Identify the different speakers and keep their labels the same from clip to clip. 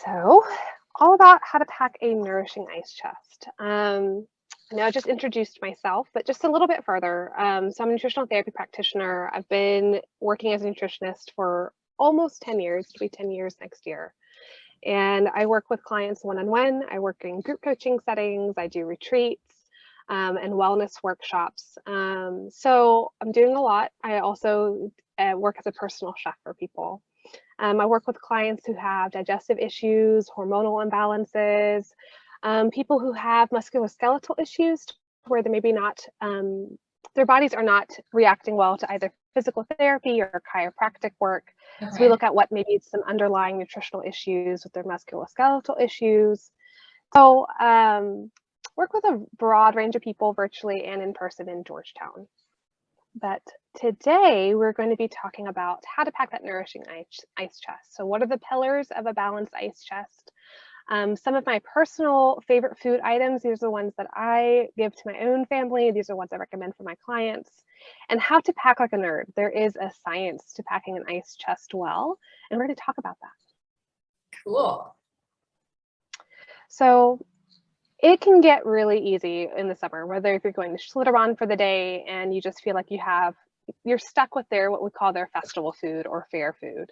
Speaker 1: So, all about how to pack a nourishing ice chest. I know I just introduced myself, but just a little bit further. So, I'm a nutritional therapy practitioner. I've been working as a nutritionist for almost 10 years, it'll be 10 years next year. And I work with clients one on one. I work in group coaching settings, I do retreats. And wellness workshops. So I'm doing a lot. I also work as a personal chef for people. I work with clients who have digestive issues, hormonal imbalances, people who have musculoskeletal issues where they maybe not, their bodies are not reacting well to either physical therapy or chiropractic work.
Speaker 2: Okay.
Speaker 1: So we look at what maybe some underlying nutritional issues with their musculoskeletal issues. So work with a broad range of people virtually and in person in Georgetown. But today we're going to be talking about how to pack that nourishing ice chest. So what are the pillars of a balanced ice chest? Some of my personal favorite food items, these are the ones that I give to my own family. These are ones I recommend for my clients. And how to pack like a nerd. There is a science to packing an ice chest well, and we're going to talk about that.
Speaker 2: Cool.
Speaker 1: So it can get really easy in the summer, whether if you're going to Schlitterbahn for the day and you just feel like you're stuck with what we call their festival food or fair food.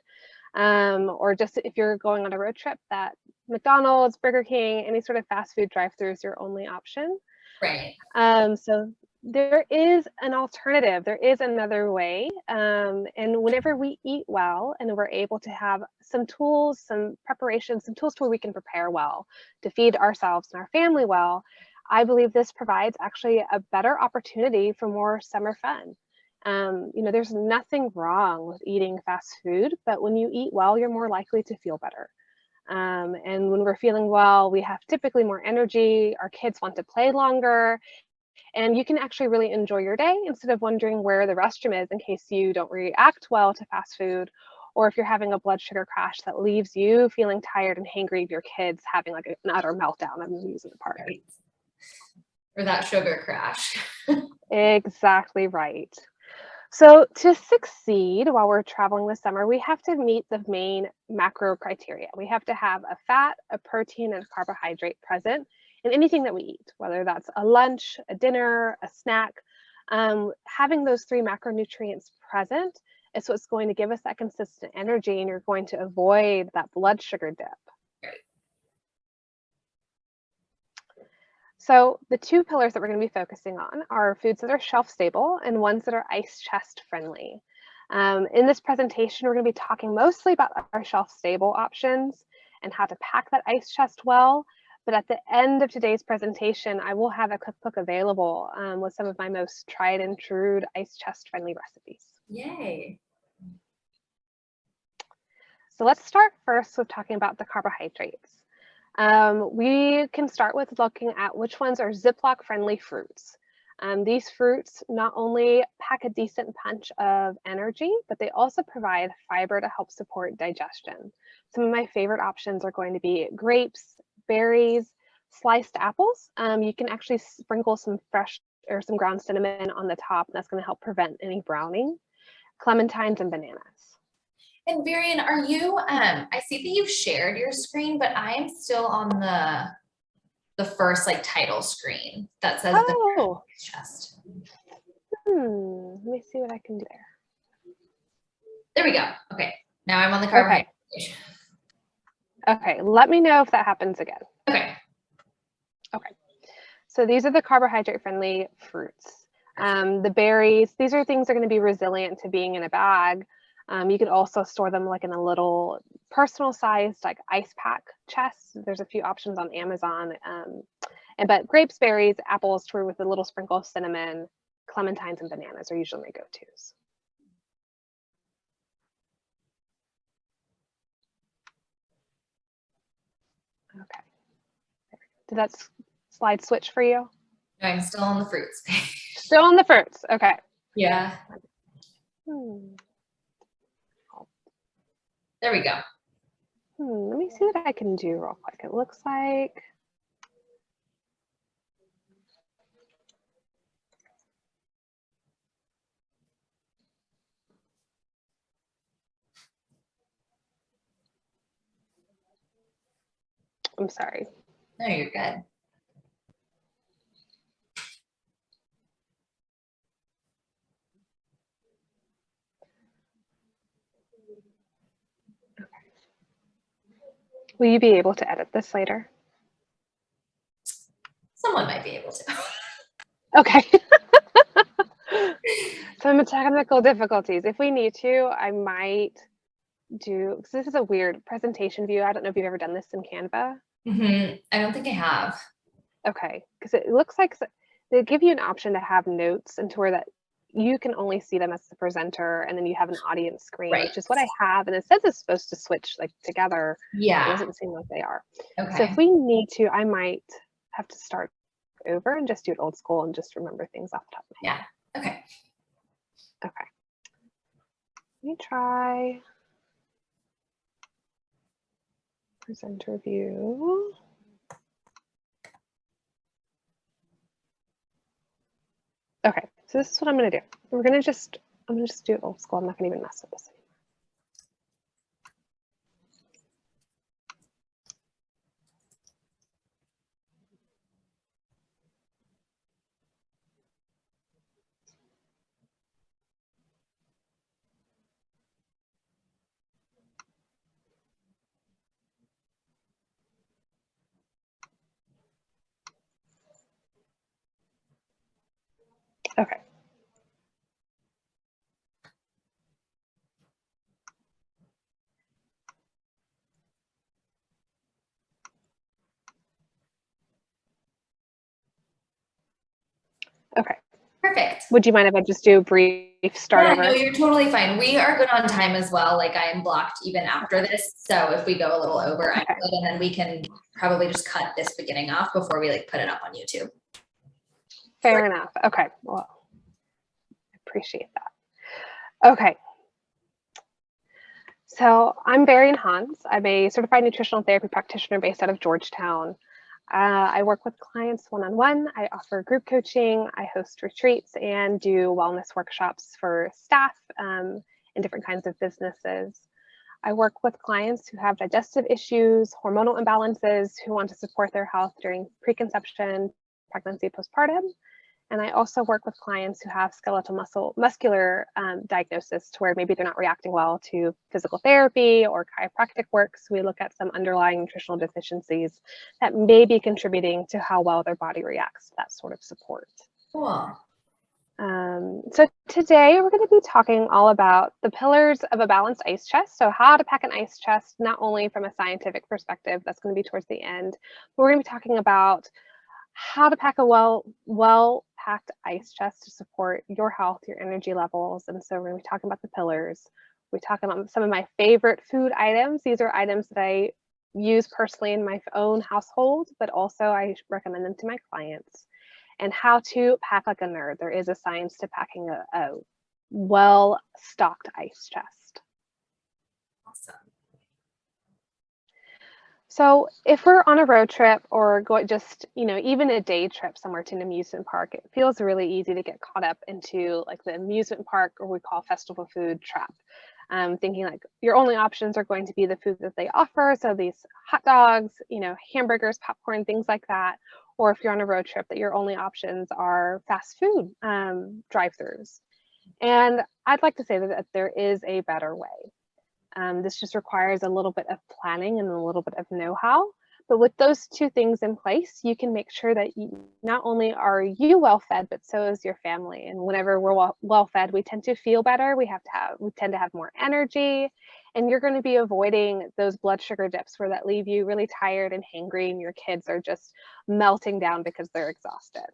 Speaker 1: Or just if you're going on a road trip, that McDonald's, Burger King, any sort of fast food drive-through is your only option.
Speaker 2: Right.
Speaker 1: So there is an alternative. There is another way. And whenever we eat well and we're able to have some tools, some preparation, some tools to where we can prepare well to feed ourselves and our family well, I believe this provides actually a better opportunity for more summer fun. There's nothing wrong with eating fast food, but when you eat well, you're more likely to feel better. And when we're feeling well, we have typically more energy, our kids want to play longer, and you can actually really enjoy your day instead of wondering where the restroom is in case you don't react well to fast food, or if you're having a blood sugar crash that leaves you feeling tired and hangry of your kids having like an utter meltdown at an amusement park.
Speaker 2: Right. Or that sugar crash.
Speaker 1: Exactly right. So to succeed while we're traveling this summer, we have to meet the main macro criteria. We have to have a fat, a protein, and a carbohydrate present in anything that we eat, whether that's a lunch, a dinner, a snack. Having those three macronutrients present is what's going to give us that consistent energy, and you're going to avoid that blood sugar dip.
Speaker 2: Right.
Speaker 1: So the two pillars that we're going to be focusing on are foods that are shelf stable and ones that are ice chest friendly. In this presentation, we're going to be talking mostly about our shelf stable options and how to pack that ice chest well. But at the end of today's presentation, I will have a cookbook available with some of my most tried and true ice chest friendly recipes.
Speaker 2: Yay.
Speaker 1: So let's start first with talking about the carbohydrates. We can start with looking at which ones are Ziploc friendly fruits. These fruits not only pack a decent punch of energy, but they also provide fiber to help support digestion. Some of my favorite options are going to be grapes, berries, sliced apples. You can actually sprinkle some fresh or some ground cinnamon on the top, and that's going to help prevent any browning. Clementines and bananas.
Speaker 2: And Varian, are you, I see that you've shared your screen, but I am still on the first like title screen that says the chest.
Speaker 1: Let me see what I can do there.
Speaker 2: There we go. Okay. Now I'm on the carbohydrate.
Speaker 1: Okay, let me know if that happens again.
Speaker 2: Okay.
Speaker 1: Okay. So these are the carbohydrate friendly fruits. The berries, these are things that are going to be resilient to being in a bag. You could also store them like in a little personal sized like ice pack chest. There's a few options on Amazon. But grapes, berries, apples with a little sprinkle of cinnamon, clementines, and bananas are usually my go-tos. Okay. Did that slide switch for you?
Speaker 2: No, I'm still on the fruits.
Speaker 1: Still on the fruits. Okay.
Speaker 2: Yeah. There we go.
Speaker 1: Let me see what I can do real quick. It looks like I'm sorry.
Speaker 2: No, you're good.
Speaker 1: Will you be able to edit this later?
Speaker 2: Someone might be able to.
Speaker 1: Okay. Some technical difficulties. If we need to, I might do, because this is a weird presentation view. I don't know if you've ever done this in Canva.
Speaker 2: I don't think I have.
Speaker 1: Okay, because it looks like they give you an option to have notes and to where that you can only see them as the presenter, and then you have an audience screen,
Speaker 2: Right.
Speaker 1: which is what I have, and it says it's supposed to switch like together.
Speaker 2: Yeah.
Speaker 1: It doesn't seem like they are.
Speaker 2: Okay.
Speaker 1: So if we need to, I might have to start over and just do it old school and just remember things off the top of my head.
Speaker 2: Yeah. Okay.
Speaker 1: Okay. Let me try presenter view. Okay, so this is what I'm gonna do. I'm gonna just do it old school. I'm not gonna even mess with this anymore. Okay. Okay.
Speaker 2: Perfect.
Speaker 1: Would you mind if I just do a brief start over?
Speaker 2: No, you're totally fine. We are good on time as well. Like I am blocked even after this. So if we go a little over, I'm good, and then we can probably just cut this beginning off before we like put it up on YouTube.
Speaker 1: Fair enough. Okay. Well, I appreciate that. Okay. So I'm Varian Hans. I'm a certified nutritional therapy practitioner based out of Georgetown. I work with clients one-on-one. I offer group coaching. I host retreats and do wellness workshops for staff in different kinds of businesses. I work with clients who have digestive issues, hormonal imbalances, who want to support their health during preconception, pregnancy, postpartum. And I also work with clients who have skeletal muscular diagnosis to where maybe they're not reacting well to physical therapy or chiropractic work. So we look at some underlying nutritional deficiencies that may be contributing to how well their body reacts to that sort of support.
Speaker 2: Cool.
Speaker 1: So today we're going to be talking all about the pillars of a balanced ice chest. So how to pack an ice chest, not only from a scientific perspective, that's going to be towards the end, but we're going to be talking about how to pack a well-packed ice chest to support your health, your energy levels. And so we're going to be talking about the pillars. We're talking about some of my favorite food items. These are items that I use personally in my own household, but also I recommend them to my clients. And how to pack like a nerd. There is a science to packing a well-stocked ice chest.
Speaker 2: Awesome.
Speaker 1: So if we're on a road trip or just, even a day trip somewhere to an amusement park, it feels really easy to get caught up into like the amusement park, or we call festival food trap. Thinking like your only options are going to be the food that they offer. So these hot dogs, hamburgers, popcorn, things like that. Or if you're on a road trip, that your only options are fast food drive-thrus. And I'd like to say that there is a better way. This just requires a little bit of planning and a little bit of know-how. But with those two things in place, you can make sure that not only are you well fed, but so is your family. And whenever we're well fed, we tend to feel better. We tend to have more energy, and you're going to be avoiding those blood sugar dips where that leave you really tired and hangry, and your kids are just melting down because they're exhausted.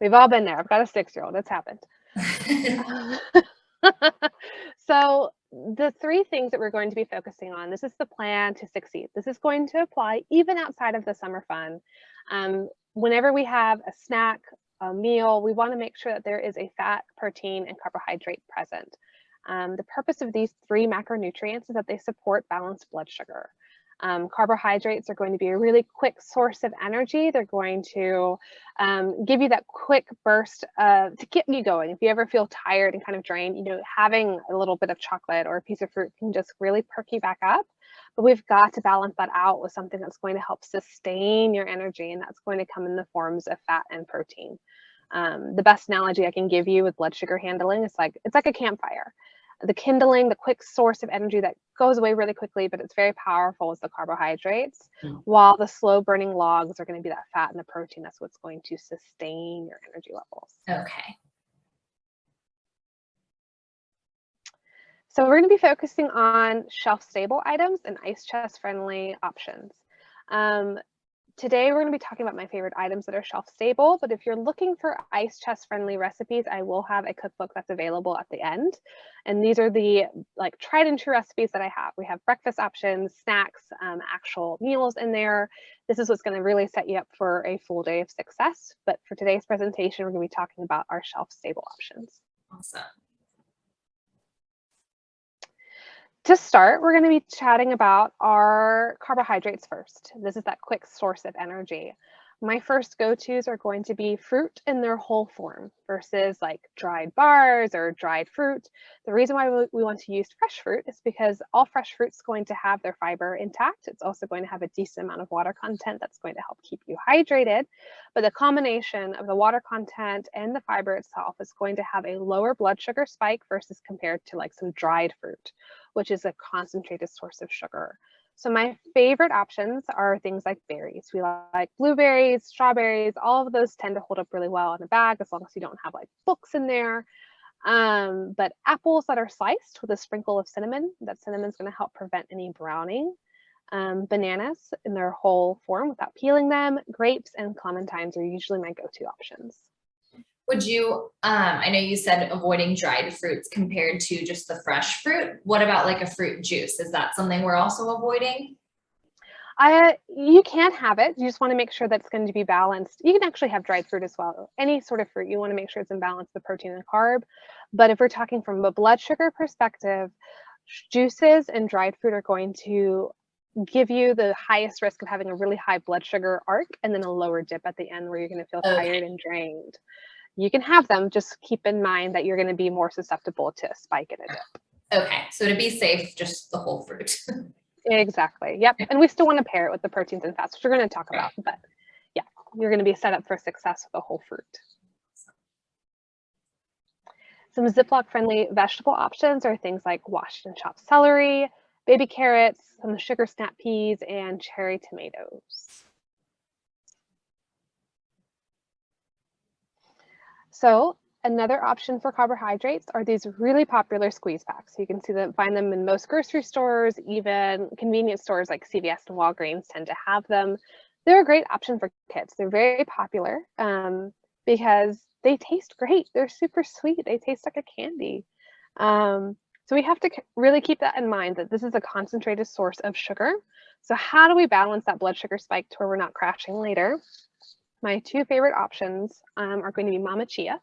Speaker 1: We've all been there. I've got a 6-year-old. It's happened. So the 3 things that we're going to be focusing on, this is the plan to succeed. This is going to apply even outside of the summer fun. Whenever we have a snack, a meal, we want to make sure that there is a fat, protein, and carbohydrate present. The purpose of these 3 macronutrients is that they support balanced blood sugar. Carbohydrates are going to be a really quick source of energy. They're going to give you that quick burst to get you going. If you ever feel tired and kind of drained, you know, having a little bit of chocolate or a piece of fruit can just really perk you back up. But we've got to balance that out with something that's going to help sustain your energy, and that's going to come in the forms of fat and protein. The best analogy I can give you with blood sugar handling is it's like a campfire. The kindling, the quick source of energy that goes away really quickly, but it's very powerful, is the carbohydrates, while the slow burning logs are going to be that fat and the protein. That's what's going to sustain your energy levels.
Speaker 2: Okay.
Speaker 1: So we're going to be focusing on shelf-stable items and ice chest friendly options. Today, we're going to be talking about my favorite items that are shelf-stable, but if you're looking for ice chest friendly recipes, I will have a cookbook that's available at the end. And these are the tried and true recipes that I have. We have breakfast options, snacks, actual meals in there. This is what's going to really set you up for a full day of success. But for today's presentation, we're going to be talking about our shelf-stable options.
Speaker 2: Awesome.
Speaker 1: To start, we're going to be chatting about our carbohydrates first. This is that quick source of energy. My first go-tos are going to be fruit in their whole form versus like dried bars or dried fruit. The reason why we want to use fresh fruit is because all fresh fruit is going to have their fiber intact. It's also going to have a decent amount of water content that's going to help keep you hydrated. But the combination of the water content and the fiber itself is going to have a lower blood sugar spike versus compared to like some dried fruit, which is a concentrated source of sugar. So my favorite options are things like berries. We like blueberries, strawberries, all of those tend to hold up really well in a bag as long as you don't have like books in there. But apples that are sliced with a sprinkle of cinnamon, that cinnamon is going to help prevent any browning. Bananas in their whole form without peeling them. Grapes and clementines are usually my go-to options.
Speaker 2: Would you, I know you said avoiding dried fruits compared to just the fresh fruit. What about like a fruit juice? Is that something we're also avoiding?
Speaker 1: You can have it. You just want to make sure that's going to be balanced. You can actually have dried fruit as well. Any sort of fruit, you want to make sure it's in balance, the protein and carb. But if we're talking from a blood sugar perspective, juices and dried fruit are going to give you the highest risk of having a really high blood sugar arc and then a lower dip at the end where you're going to feel tired and drained. You can have them, just keep in mind that you're going to be more susceptible to a spike in a dip.
Speaker 2: Okay, so to be safe, just the whole fruit.
Speaker 1: Exactly. Yep. And we still want to pair it with the proteins and fats, which we're going to talk about. But yeah, you're going to be set up for success with a whole fruit. Some Ziploc friendly vegetable options are things like washed and chopped celery, baby carrots, some sugar snap peas, and cherry tomatoes. So another option for carbohydrates are these really popular squeeze packs. You can find them in most grocery stores, even convenience stores like CVS and Walgreens tend to have them. They're a great option for kids. They're very popular because they taste great. They're super sweet. They taste like a candy. So we have to really keep that in mind that this is a concentrated source of sugar. So how do we balance that blood sugar spike to where we're not crashing later? My two favorite options are going to be Mama Chia.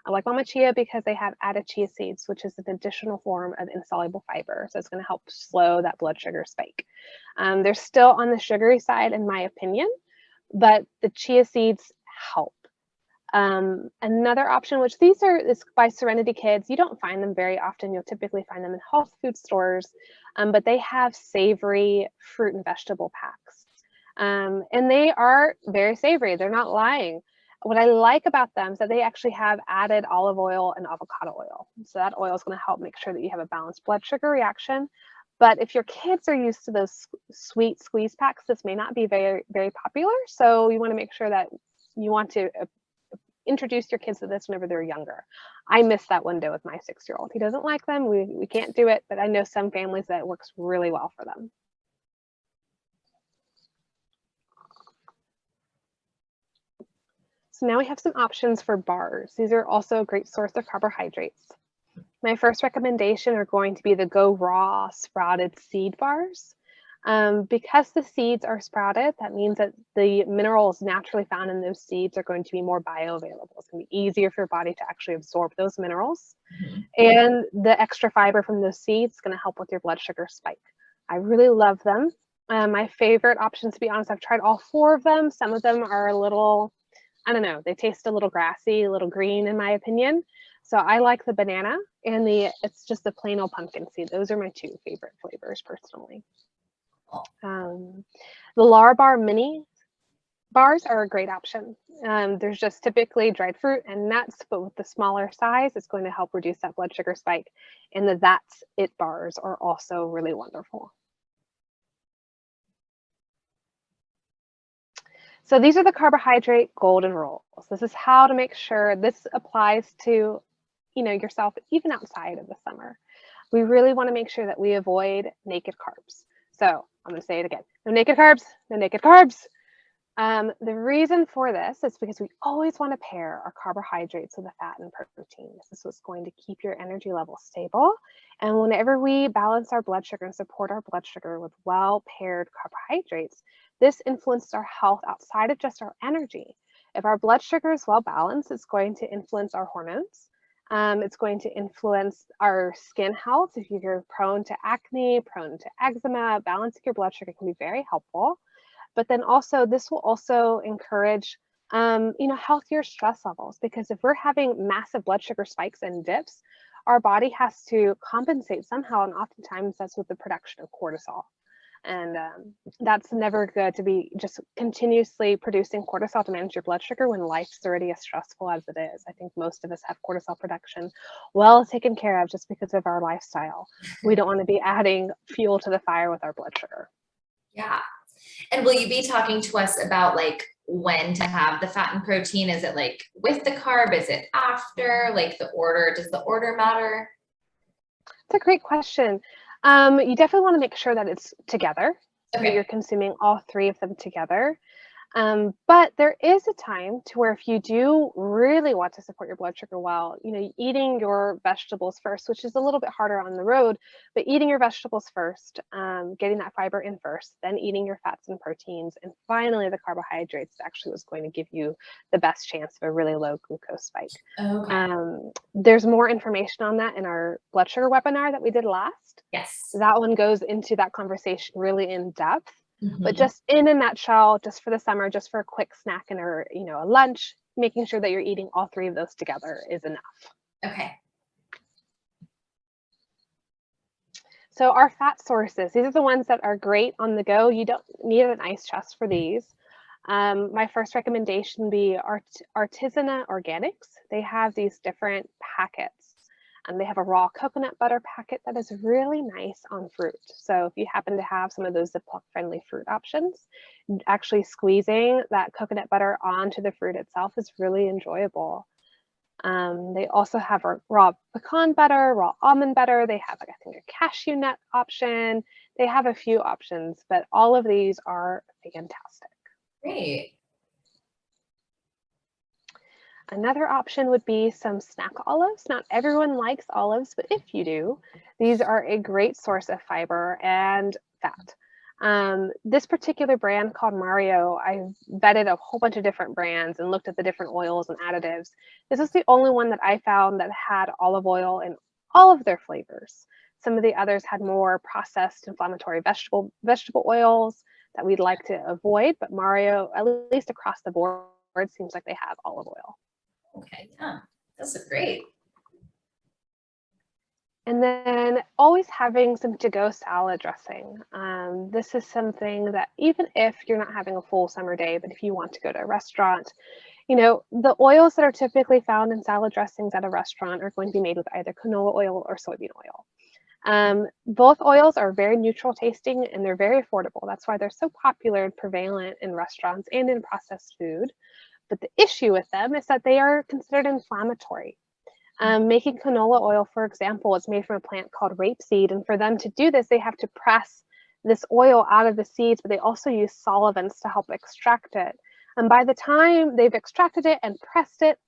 Speaker 1: I like Mama Chia because they have added chia seeds, which is an additional form of insoluble fiber. So it's going to help slow that blood sugar spike. They're still on the sugary side, in my opinion, but the chia seeds help. Another option, which is by Serenity Kids. You don't find them very often. You'll typically find them in health food stores, but they have savory fruit and vegetable packs. And they are very savory. They're not lying. What I like about them is that they actually have added olive oil and avocado oil. So that oil is going to help make sure that you have a balanced blood sugar reaction. But if your kids are used to those sweet squeeze packs, this may not be very, very popular. So you want to make sure that you want to introduce your kids to this whenever they're younger. I miss that window with my 6-year-old. He doesn't like them. We can't do it, but I know some families that it works really well for them. So now we have some options for bars. These are also a great source of carbohydrates. My first recommendation are going to be the Go Raw sprouted seed bars. Because the seeds are sprouted, that means that the minerals naturally found in those seeds are going to be more bioavailable. It's going to be easier for your body to actually absorb those minerals. And the extra fiber from those seeds is going to help with your blood sugar spike. I really love them. My favorite options, to be honest, I've tried all 4 of them. Some of them are a little, I don't know, they taste a little grassy, a little green in my opinion. So I like the banana and it's just the plain old pumpkin seed. Those are my 2 favorite flavors personally. The Larabar mini bars are a great option. There's just typically dried fruit and nuts, but with the smaller size, it's going to help reduce that blood sugar spike. And the That's It bars are also really wonderful. So these are the carbohydrate golden rules. This is how to make sure this applies to, yourself even outside of the summer. We really want to make sure that we avoid naked carbs. So I'm going to say it again. No naked carbs, no naked carbs. The reason for this is because we always want to pair our carbohydrates with the fat and protein. This is what's going to keep your energy level stable. And whenever we balance our blood sugar and support our blood sugar with well-paired carbohydrates, this influences our health outside of just our energy. If our blood sugar is well balanced, it's going to influence our hormones. It's going to influence our skin health. If you're prone to acne, prone to eczema, balancing your blood sugar can be very helpful. But then also, this will also encourage, healthier stress levels, because if we're having massive blood sugar spikes and dips, our body has to compensate somehow, and oftentimes that's with the production of cortisol. And that's never good to be just continuously producing cortisol to manage your blood sugar when life's already as stressful as it is. I think most of us have cortisol production well taken care of just because of our lifestyle. We don't want to be adding fuel to the fire with our blood sugar.
Speaker 2: Yeah. And will you be talking to us about like when to have the fat and protein? Is it like with the carb? Is it after? Like the order? Does the order matter?
Speaker 1: That's a great question. You definitely want to make sure that it's together, so that you're consuming all 3 of them together. But there is a time to where if you do really want to support your blood sugar well, eating your vegetables first, which is a little bit harder on the road, but eating your vegetables first, getting that fiber in first, then eating your fats and proteins, and finally the carbohydrates actually was going to give you the best chance of a really low glucose spike. There's more information on that in our blood sugar webinar that we did last.
Speaker 2: Yes.
Speaker 1: That one goes into that conversation really in depth. But just in a nutshell, just for the summer, just for a quick snack and or a lunch, making sure that you're eating all 3 of those together is enough.
Speaker 2: Okay.
Speaker 1: So our fat sources, these are the ones that are great on the go. You don't need an ice chest for these. My first recommendation would be Artisanal Organics. They have these different packets. And they have a raw coconut butter packet that is really nice on fruit. So if you happen to have some of those Ziploc friendly fruit options, actually squeezing that coconut butter onto the fruit itself is really enjoyable. They also have a raw pecan butter, raw almond butter. They have, I think, a cashew nut option. They have a few options, but all of these are fantastic.
Speaker 2: Great.
Speaker 1: Another option would be some snack olives. Not everyone likes olives, but if you do, these are a great source of fiber and fat. This particular brand called Mario, I vetted a whole bunch of different brands and looked at the different oils and additives. This is the only one that I found that had olive oil in all of their flavors. Some of the others had more processed inflammatory vegetable oils that we'd like to avoid, but Mario, at least across the board, seems like they have olive oil.
Speaker 2: Okay, yeah, those are great.
Speaker 1: And then always having some to-go salad dressing. This is something that even if you're not having a full summer day, but if you want to go to a restaurant, the oils that are typically found in salad dressings at a restaurant are going to be made with either canola oil or soybean oil. Both oils are very neutral tasting and they're very affordable. That's why they're so popular and prevalent in restaurants and in processed food. But the issue with them is that they are considered inflammatory. Making canola oil, for example, is made from a plant called rapeseed. And for them to do this, they have to press this oil out of the seeds, but they also use solvents to help extract it. And by the time they've extracted it and pressed it,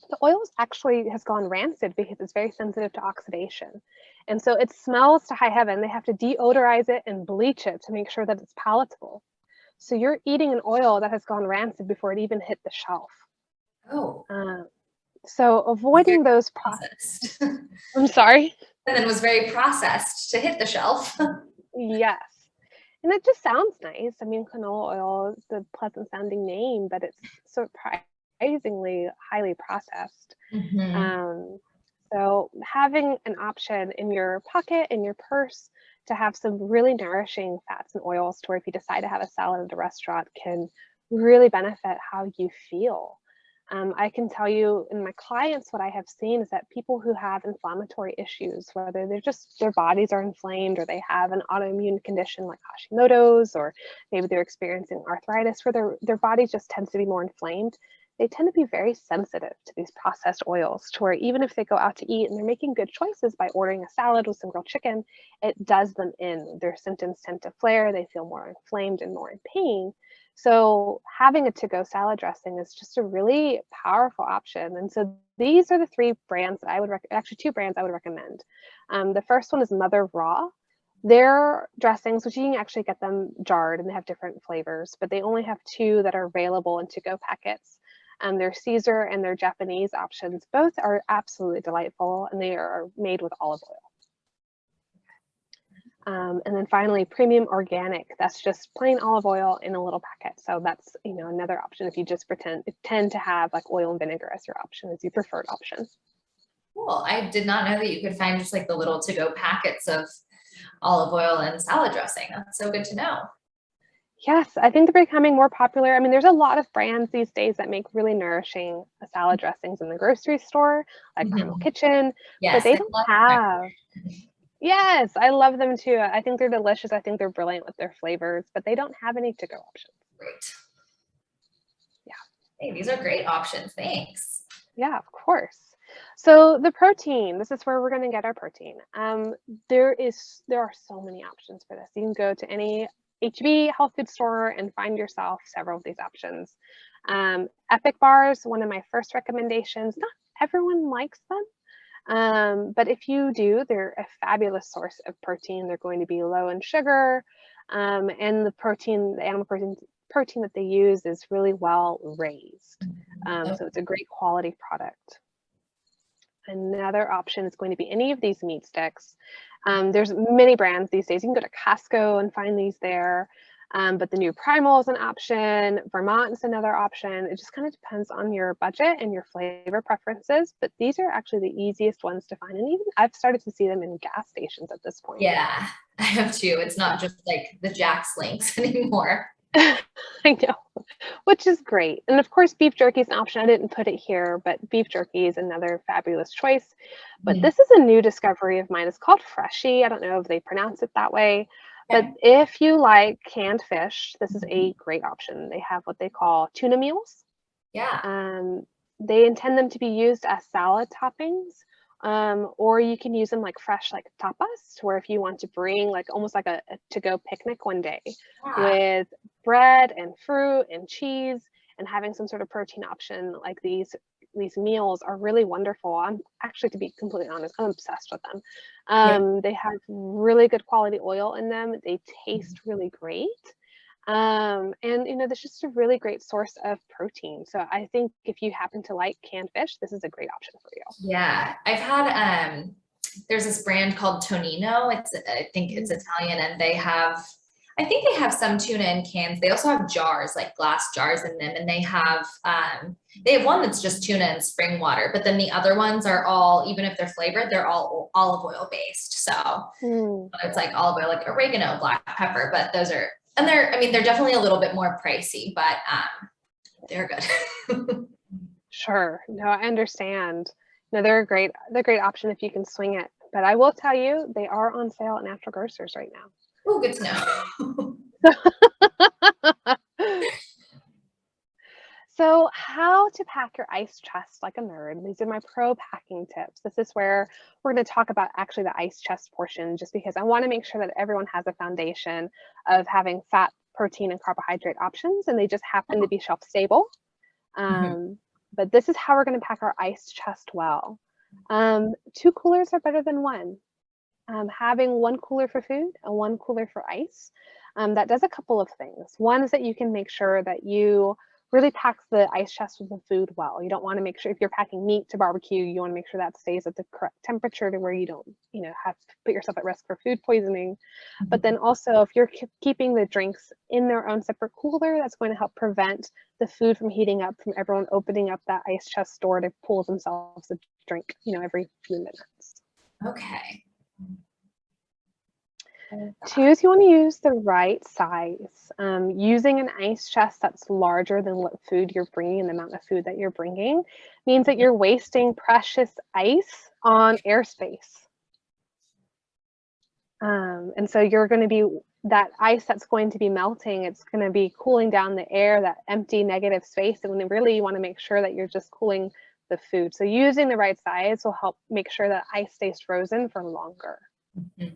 Speaker 1: the oil actually has gone rancid because it's very sensitive to oxidation. And so it smells to high heaven. They have to deodorize it and bleach it to make sure that it's palatable. So you're eating an oil that has gone rancid before it even hit the shelf.
Speaker 2: Oh.
Speaker 1: So avoiding those
Speaker 2: processed.
Speaker 1: I'm sorry?
Speaker 2: And then was very processed to hit the shelf.
Speaker 1: Yes. And it just sounds nice. I mean, canola oil is a pleasant sounding name, but it's surprisingly highly processed. So having an option in your pocket, in your purse, to have some really nourishing fats and oils to where if you decide to have a salad at a restaurant can really benefit how you feel. I can tell you in my clients, what I have seen is that people who have inflammatory issues, whether they're just, their bodies are inflamed or they have an autoimmune condition like Hashimoto's, or maybe they're experiencing arthritis where their body just tends to be more inflamed, they tend to be very sensitive to these processed oils to where even if they go out to eat and they're making good choices by ordering a salad with some grilled chicken, it does them in. Their symptoms tend to flare, they feel more inflamed and more in pain. So having a to-go salad dressing is just a really powerful option. And so these are the three brands that I would actually two brands I would recommend. The first one is Mother Raw. Their dressings, which you can actually get them jarred and they have different flavors, but they only have two that are available in to-go packets. Their Caesar and their Japanese options, both are absolutely delightful, and they are made with olive oil. And then finally, premium organic. That's just plain olive oil in a little packet. So that's, you know, another option if you just tend to have like oil and vinegar as your option, as your preferred option.
Speaker 2: Cool. I did not know that you could find just like the little to-go packets of olive oil and salad dressing. That's so good to know.
Speaker 1: Yes, I think they're becoming more popular. I mean, there's a lot of brands these days that make really nourishing salad dressings in the grocery store, like Primal Kitchen, but they don't have. Yes, I love them too. I think they're delicious. I think they're brilliant with their flavors, but they don't have any to-go options.
Speaker 2: Great.
Speaker 1: Yeah.
Speaker 2: Hey, these are great options. Thanks.
Speaker 1: Yeah, of course. So the protein, this is where we're going to get our protein. There are so many options for this. You can go to any HB health food store and find yourself several of these options. Epic bars, one of my first recommendations. Not everyone likes them. But if you do, they're a fabulous source of protein. They're going to be low in sugar, and the animal protein that they use is really well raised. So it's a great quality product. Another option is going to be any of these meat sticks. There's many brands these days. You can go to Costco and find these there. But the new Primal is an option. Vermont is another option. It just kind of depends on your budget and your flavor preferences. But these are actually the easiest ones to find. And even I've started to see them in gas stations at this point.
Speaker 2: Yeah, I have too. It's not just like the Jack's Links anymore.
Speaker 1: I know, which is great. And of course, beef jerky is an option. I didn't put it here, but beef jerky is another fabulous choice. But this is a new discovery of mine. It's called Freshie. I don't know if they pronounce it that way. But if you like canned fish, this is a great option. They have what they call tuna meals.
Speaker 2: Yeah.
Speaker 1: They intend them to be used as salad toppings, or you can use them like fresh, like tapas, where if you want to bring like almost like a to-go picnic one day with bread and fruit and cheese and having some sort of protein option, like these meals are really wonderful. I'm actually, to be completely honest, I'm obsessed with them. They have really good quality oil in them. They taste really great. And you know, there's just a really great source of protein. So I think if you happen to like canned fish, this is a great option for you.
Speaker 2: Yeah, I've had there's this brand called Tonino. I think it's Italian, and I think they have some tuna in cans. They also have jars, like glass jars in them, and they have one that's just tuna and spring water, but then the other ones are all, even if they're flavored, they're all olive oil based. So it's like olive oil, like oregano, black pepper, but those are, and they're definitely a little bit more pricey, but they're good.
Speaker 1: Sure. No, I understand. No, they're a great option if you can swing it. But I will tell you, they are on sale at natural grocers right now.
Speaker 2: Oh, good to know.
Speaker 1: So how to pack your ice chest like a nerd. These are my pro packing tips. This is where we're going to talk about actually the ice chest portion, just because I want to make sure that everyone has a foundation of having fat, protein, and carbohydrate options, and they just happen to be shelf stable. But this is how we're going to pack our ice chest well. 2 coolers are better than 1. Having 1 cooler for food and 1 cooler for ice, that does a couple of things. One is that you can make sure that you really packs the ice chest with the food well. You don't want to make sure if you're packing meat to barbecue, you want to make sure that stays at the correct temperature to where you don't, have to put yourself at risk for food poisoning. But then also if you're keeping the drinks in their own separate cooler, that's going to help prevent the food from heating up from everyone opening up that ice chest door to pull themselves a drink, every few minutes.
Speaker 2: Okay.
Speaker 1: 2 is you want to use the right size. Using an ice chest that's larger than what food you're bringing and the amount of food that you're bringing means that you're wasting precious ice on airspace. And so you're going to be, that ice that's going to be melting, it's going to be cooling down the air, that empty negative space. And really you want to make sure that you're just cooling the food. So using the right size will help make sure that ice stays frozen for longer.
Speaker 2: Mm-hmm.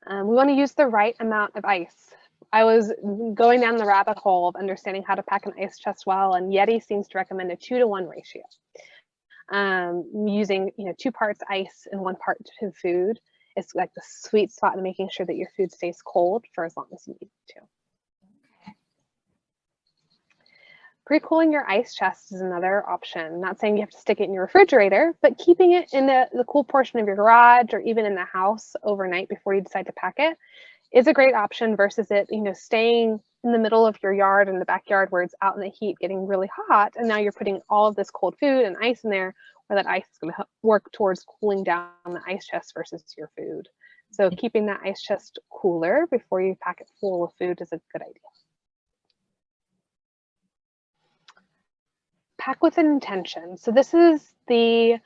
Speaker 1: We want to use the right amount of ice. I was going down the rabbit hole of understanding how to pack an ice chest well, and Yeti seems to recommend a 2-to-1 ratio. Using 2 parts ice and 1 part to food is like the sweet spot in making sure that your food stays cold for as long as you need it to. Pre-cooling your ice chest is another option. Not saying you have to stick it in your refrigerator, but keeping it in the cool portion of your garage or even in the house overnight before you decide to pack it is a great option versus it, staying in the middle of your yard in the backyard where it's out in the heat getting really hot. And now you're putting all of this cold food and ice in there where that ice is going to work towards cooling down the ice chest versus your food. So keeping that ice chest cooler before you pack it full of food is a good idea. Pack with an intention. So this is the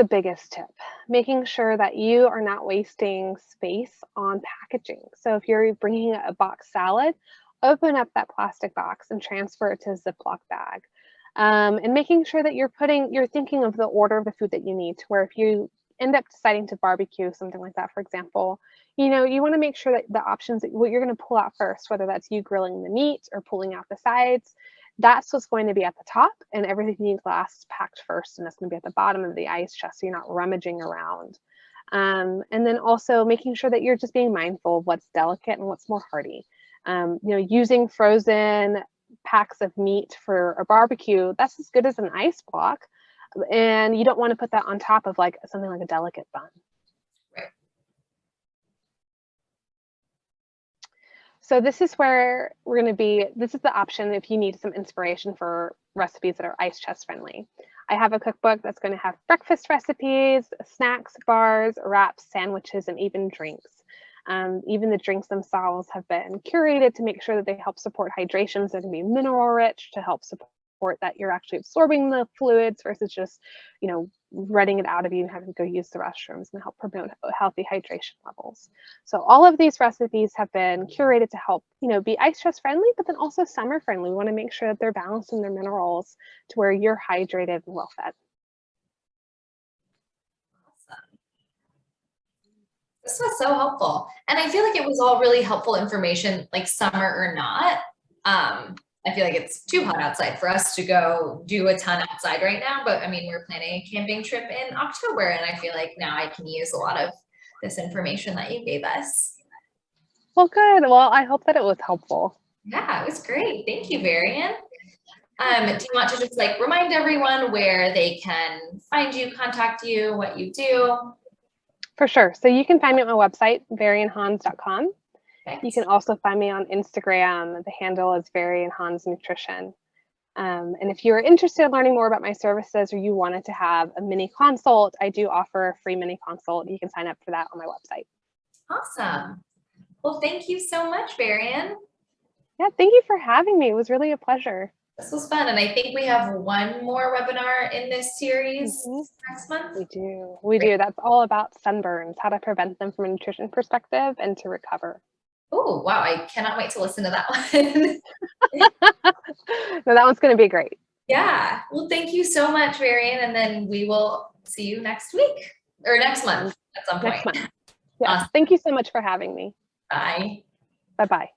Speaker 1: biggest tip, making sure that you are not wasting space on packaging. So if you're bringing a box salad, open up that plastic box and transfer it to a Ziploc bag. And making sure that you're thinking of the order of the food that you need, to where if you end up deciding to barbecue, something like that, for example, you want to make sure that the options, what you're going to pull out first, whether that's you grilling the meat or pulling out the sides, that's what's going to be at the top, and everything you need last packed first, and that's going to be at the bottom of the ice chest, so you're not rummaging around. And then also making sure that you're just being mindful of what's delicate and what's more hardy. Using frozen packs of meat for a barbecue, that's as good as an ice block, and you don't want to put that on top of something like a delicate bun. So this is where we're going to be. This is the option if you need some inspiration for recipes that are ice chest friendly. I have a cookbook that's going to have breakfast recipes, snacks, bars, wraps, sandwiches, and even drinks. Even the drinks themselves have been curated to make sure that they help support hydrations that can be mineral rich, to help support that you're actually absorbing the fluids versus just, running it out of you and having to go use the restrooms, and help promote healthy hydration levels. So all of these recipes have been curated to help, be ice chest friendly, but then also summer friendly. We want to make sure that they're balancing their minerals to where you're hydrated and well fed.
Speaker 2: Awesome. This was so helpful. And I feel like it was all really helpful information, like summer or not. I feel like it's too hot outside for us to go do a ton outside right now, but I mean, we're planning a camping trip in October, and I feel like now I can use a lot of this information that you gave us.
Speaker 1: Well, good. Well, I hope that it was helpful.
Speaker 2: Yeah, it was great. Thank you, Varian. Do you want to just remind everyone where they can find you, contact you, what you do?
Speaker 1: For sure. So you can find me at my website, varianhans.com.
Speaker 2: Thanks.
Speaker 1: You can also find me on Instagram. The handle is Varian Hans Nutrition. And if you're interested in learning more about my services, or you wanted to have a mini consult, I do offer a free mini consult. You can sign up for that on my website.
Speaker 2: Awesome. Well, thank you so much, Varian.
Speaker 1: Yeah, thank you for having me. It was really a pleasure.
Speaker 2: This was fun. And I think we have one more webinar in this series next month.
Speaker 1: We do. We do. That's all about sunburns, how to prevent them from a nutrition perspective and to recover.
Speaker 2: Oh, wow. I cannot wait to listen to that one.
Speaker 1: No, that one's going to be great.
Speaker 2: Yeah. Well, thank you so much, Varian. And then we will see you next week or next month at some point.
Speaker 1: Next month. Yeah. Awesome. Thank you so much for having me.
Speaker 2: Bye.
Speaker 1: Bye-bye.